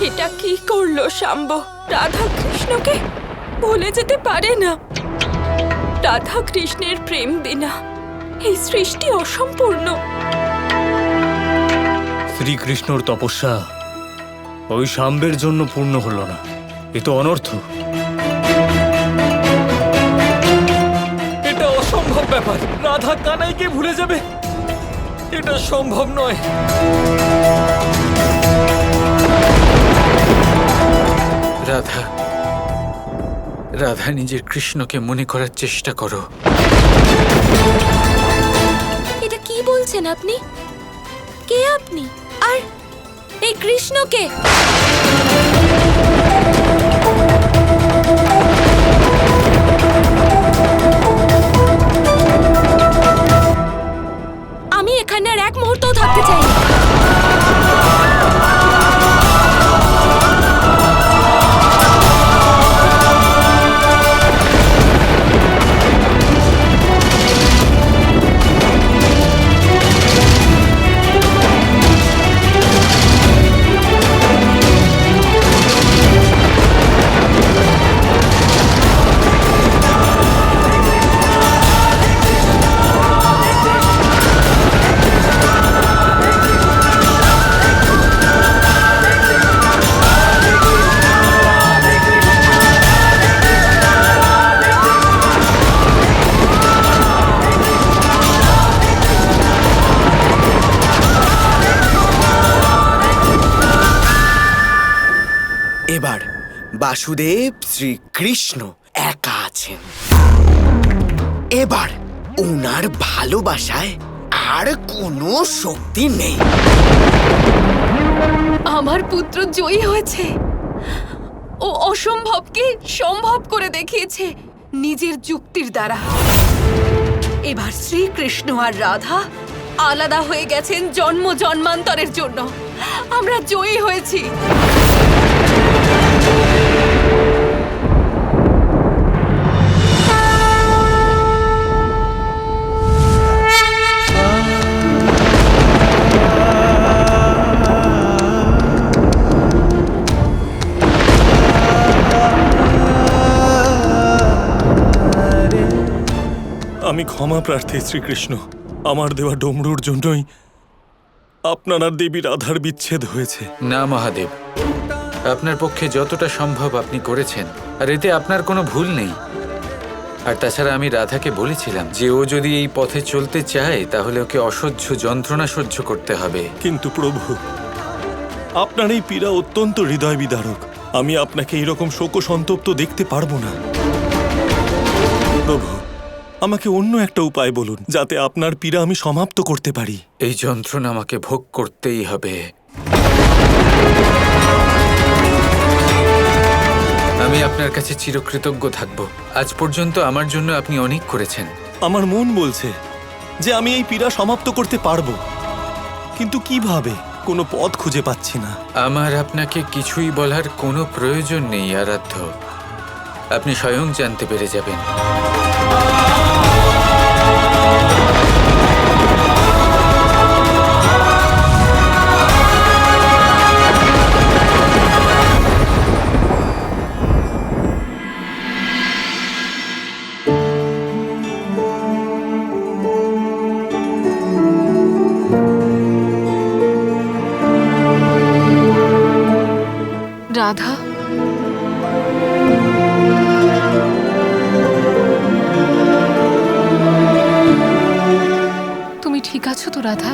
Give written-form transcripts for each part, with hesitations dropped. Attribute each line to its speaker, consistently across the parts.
Speaker 1: এটা কি করলো শাম্ব? রাধা কৃষ্ণকে ভুলে যেতে পারে না। রাধা কৃষ্ণের প্রেম বিনা এই সৃষ্টি অসম্পূর্ণ।
Speaker 2: শ্রীকৃষ্ণর তপস্যা ওই শাম্বের জন্য পূর্ণ হলো না, এ তো অনর্থ।
Speaker 3: এটা অসম্ভব ব্যাপার। রাধা কানাইকে ভুলে যাবে, এটা সম্ভব নয়।
Speaker 4: রাধা, রাধা নিজের কৃষ্ণকে মনে করার চেষ্টা করো।
Speaker 1: এটা কি বলছেন আপনি? কে আপনি? আর এই কৃষ্ণকে? আমি এখানে আর এক মুহূর্তও থাকতে চাই না।
Speaker 5: এবার বাসুদেব শ্রীকৃষ্ণ একা আছেন। এবার ওনার ভালোবাসায় আর কোনো শক্তি নেই।
Speaker 1: আমার পুত্র জয়ী হয়েছে। ও অসম্ভবকে সম্ভব করে দেখিয়েছে নিজের যুক্তির দ্বারা। এবার শ্রীকৃষ্ণ আর রাধা আলাদা হয়ে গেছেন জন্ম জন্মান্তরের জন্য। আমরা জয়ী হয়েছি।
Speaker 3: আমি ক্ষমা প্রার্থী শ্রীকৃষ্ণ। আমার দেওয়া ডমরুর জন্যই আপনার আর দেবী রাধার বিচ্ছেদ হয়েছে।
Speaker 4: না মহাদেব, আপনার পক্ষে যতটা সম্ভব আপনি করেছেন, আর এতে আপনার কোনো ভুল নেই। আর তাছাড়া আমি রাধাকে বলেছিলাম যে ও যদি এই পথে চলতে চায় তাহলে ওকে অসহ্য যন্ত্রণা সহ্য করতে হবে।
Speaker 3: কিন্তু প্রভু, আপনার এই পীড়া অত্যন্ত হৃদয় বিদারক। আমি আপনাকে এইরকম শোকসন্তপ্ত দেখতে পারবো না। প্রভু, আমাকে অন্য একটা উপায় বলুন যাতে আপনার পীড়া আমি সমাপ্ত করতে পারি।
Speaker 4: এই যন্ত্রণা আমাকে ভোগ করতেই হবে। আমি আপনার কাছে চিরকৃতজ্ঞ থাকব। আজ পর্যন্ত আমার জন্য আপনি অনেক করেছেন।
Speaker 3: আমার মন বলছে যে আমি এই পীড়া সমাপ্ত করতে পারবো, কিন্তু কিভাবে? কোনো পথ খুঁজে পাচ্ছি না।
Speaker 4: আমার আপনাকে কিছুই বলার কোনো প্রয়োজন নেই আরাধ্য। আপনি স্বয়ং জানতে পেরে যাবেন।
Speaker 1: রাধা, তুমি ঠিক আছো তো রাধা?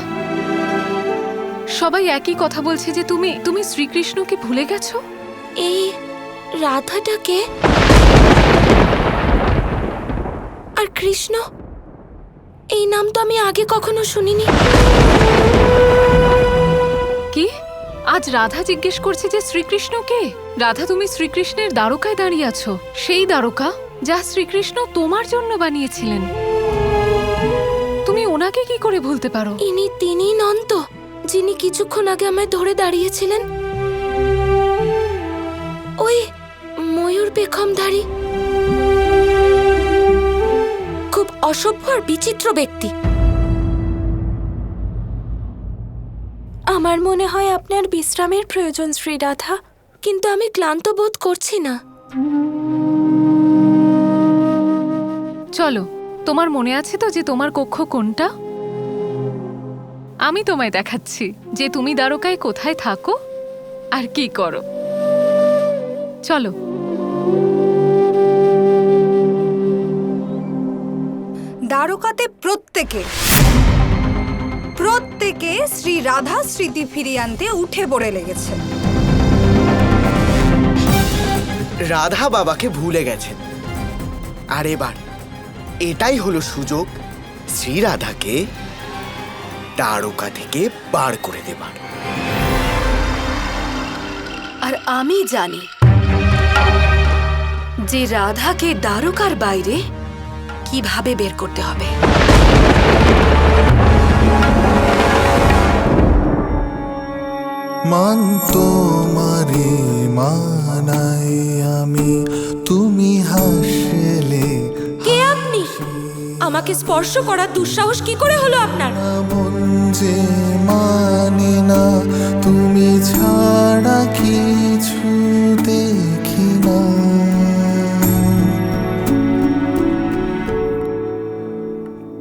Speaker 1: সবাই একই কথা বলছে যে তুমি শ্রীকৃষ্ণকে ভুলে গেছো। এই রাধাটাকে আর কৃষ্ণ, এই নাম তো আমি আগে কখনো শুনিনি। কি? আজ রাধা জিজ্ঞেস করছে যে শ্রীকৃষ্ণ কে? রাধা, তুমি শ্রীকৃষ্ণের দ্বারকায় দাঁড়িয়ে আছো, সেই দ্বারকা যা শ্রীকৃষ্ণ তোমার জন্য বানিয়েছিলেন। তুমি ওনাকে কি করে ভুলতে পারো? তিনি নন তো যিনি কিছুক্ষণ আগে আমায় ধরে দাঁড়িয়েছিলেন? ওই ময়ূর পেখমধারী, খুব অসভ্য আর বিচিত্র ব্যক্তি। আমার মনে হয় আপনার বিশ্রামের প্রয়োজন শ্রী রাধা।
Speaker 6: কিন্তু আমি ক্লান্ত বোধ করছি না।
Speaker 1: চলো, তোমার মনে আছে তো যে তোমার কক্ষ কোনটা? আমি তোমায় দেখাচ্ছি যে তুমি দ্বারকায় কোথায় থাকো আর কি করো। চলো।
Speaker 7: দ্বারকাতে প্রত্যেকে শ্রী রাধা স্মৃতি ফিরিয়ে আনতে উঠে পড়ে লেগেছে।
Speaker 5: রাধা বাবাকে ভুলে গেছেন, আর এবার এটাই হলো সুযোগ শ্রী রাধাকে দ্বারকা থেকে বার করে দেবার।
Speaker 6: আর আমি জানি যে রাধাকে দ্বারকার বাইরে কিভাবে বের করতে হবে।
Speaker 8: মান তোমারে মানাই আমি, তুমি হাসলে
Speaker 6: কে আপনি? আমাকে স্পর্শ করার দুঃসাহস কি করে হলো আপনার?
Speaker 8: মন যে মানে না, তুমি ছাড়া কিছু দেখি না।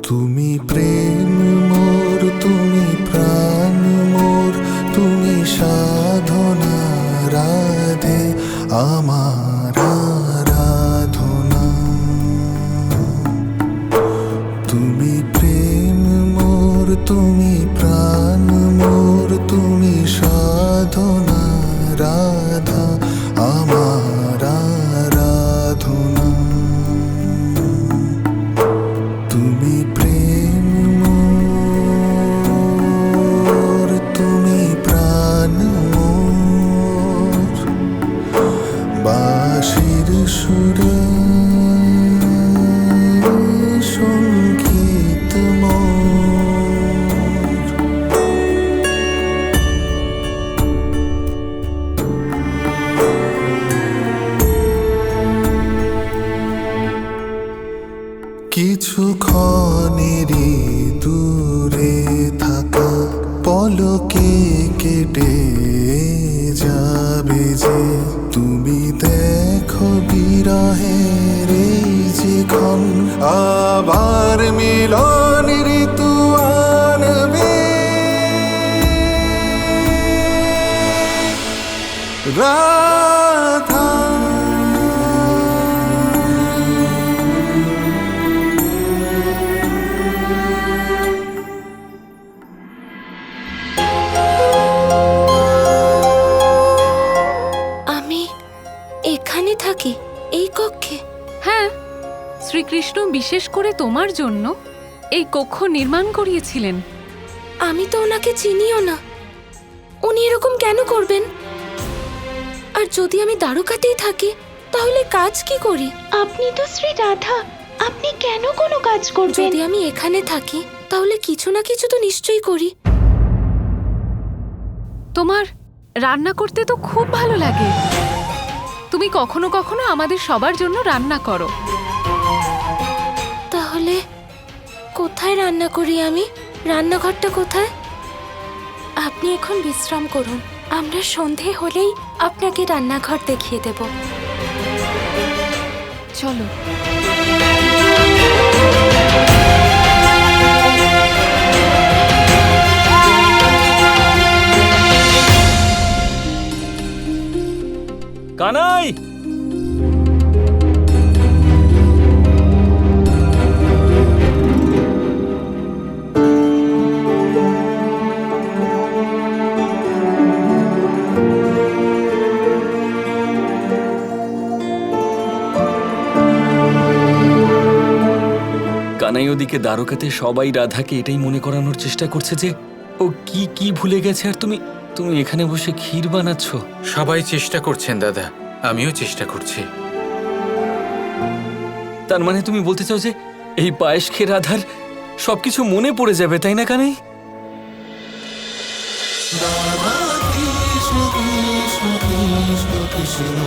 Speaker 8: তুমি প্রেম মোর, তুমি প্রাণ মোর, তুমি সাধনা রাধে আমার আরাধনা। তুমি প্রেম মোর, তুমি প্রাণ মোর, তুমি সাধনা রাধা আমার আরাধনা। তুমি প্রেম মোর, তুমি প্রাণ মোর, বাঁশির সুরে সঙ্গীত মোর। কিছুক্ষণেরই দূরে থাকা পলকে কেটে যাবে যে, তুমি দেখো বিরহের এই যে ক্ষণ আবার মিলন ঋতু আনবে। রাধা
Speaker 6: আমি এখানে থাকি, এই কক্ষে?
Speaker 1: হ্যাঁ, শ্রীকৃষ্ণ বিশেষ করে তোমার জন্য এই কক্ষ নির্মাণ করিয়েছিলেন।
Speaker 6: আমি তো ওনাকে চিনিও না, উনি এরকম কেন করবেন? আর যদি আমি দ্বারকাতেই থাকি তাহলে কাজ কি করি?
Speaker 9: আপনি তো শ্রী রাধা, আপনি কেন কোনো কাজ করবেন?
Speaker 6: যদি আমি এখানে থাকি তাহলে কিছু না কিছু তো নিশ্চয়ই করি।
Speaker 1: তোমার রান্না করতে তো খুব ভালো লাগে। তুমি কখনো কখনো আমাদের সবার জন্য রান্না করো।
Speaker 6: তাহলে কোথায় রান্না করি আমি? রান্নাঘরটা কোথায়? আপনি এখন বিশ্রাম করুন, আমরা সন্ধে হলেই আপনাকে রান্নাঘর দেখিয়ে দেব।
Speaker 1: চলো।
Speaker 2: কানাই, কানাই ওদিকে দ্বারকাতে সবাই রাধাকে এটাই মনে করানোর চেষ্টা করছে যে ও কি কি ভুলে গেছে, আর তুমি তুমি এখানে বসে ক্ষীর বানাচ্ছ।
Speaker 4: সবাই চেষ্টা করছেন দাদা, আমিও চেষ্টা করছি।
Speaker 2: তার মানে তুমি বলতে চাও যে এই পায়েস খেয়ে রাধার সবকিছু মনে পড়ে যাবে, তাই না কানাই?
Speaker 8: রাধা কৃষ্ণ কৃষ্ণ কৃষ্ণ কৃষ্ণ